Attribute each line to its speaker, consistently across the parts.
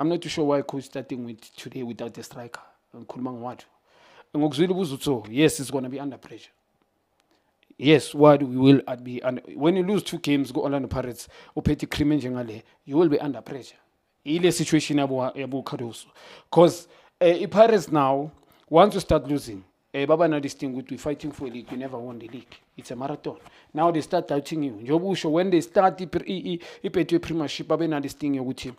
Speaker 1: I'm not too sure why coach starting with today without a striker. Ngikhuluma ngwathu. Ngokuzwile ubuzutho, yes, it's going to be under pressure. Yes, what we will be under. When you lose 2 games, go Orlando Pirates, uphethe cream njengale, you will be under pressure. Ile situation yabo Caruso. Because Pirates now, once you start losing, Baba now this thing, we're fighting for a league, you never won the league. It's a marathon. Now they start doubting you. Jobusho, when they start iphethe premiership, Baba now this thing ukuthi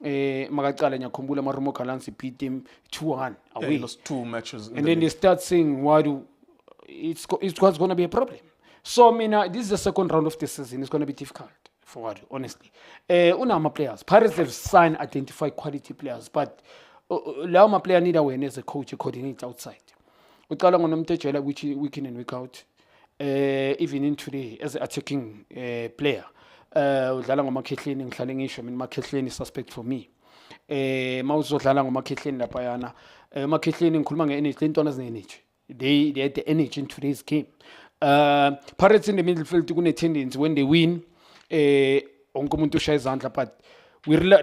Speaker 1: Magacala Nyakumbula Marumo Kalansi beat him 2-1 away.
Speaker 2: He lost 2 matches.
Speaker 1: And then they start saying, why do it's going to be a problem. So, this is the second round of the season. It's going to be difficult for what, honestly. Unama players. Pirates have signed, identified quality players, but Lauma player need awareness, a coach, a coordinator outside. We call on them week in and week out. Even in today, as an attacking player. Udlala ngomakhehleni ngihlale ngisho mina makhehleni suspect for me. Mawuzodlala ngomakhehleni lapha yana. Makhehleni ngikhuluma nge-energy, intwana zine-energy. They had the energy in today's game. Pirates in the middle field kune tendency when they win onke umuntu ushaya izandla, but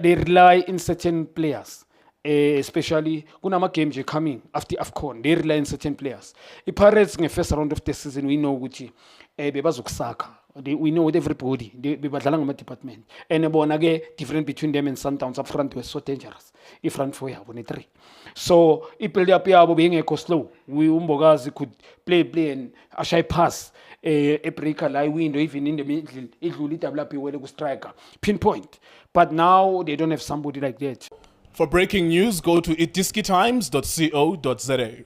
Speaker 1: they rely in certain players. Especially kunama game nje coming after AFCON, they rely on certain players. Pirates in the first round of the season we know ukuthi bebazokusaka. We know with everybody. They badlala ngama department. And bona ke different between them and Sundowns up front were so dangerous. Front four yabo ne 3. So ibuild up yabo bengekho slow. We Umbogazi could play and ashay pass a breaker lie window even in the middle. Idlula idabula wele ku striker. Pinpoint. But now they don't have somebody like that.
Speaker 2: For breaking news, go to itdiskitimes.co.za.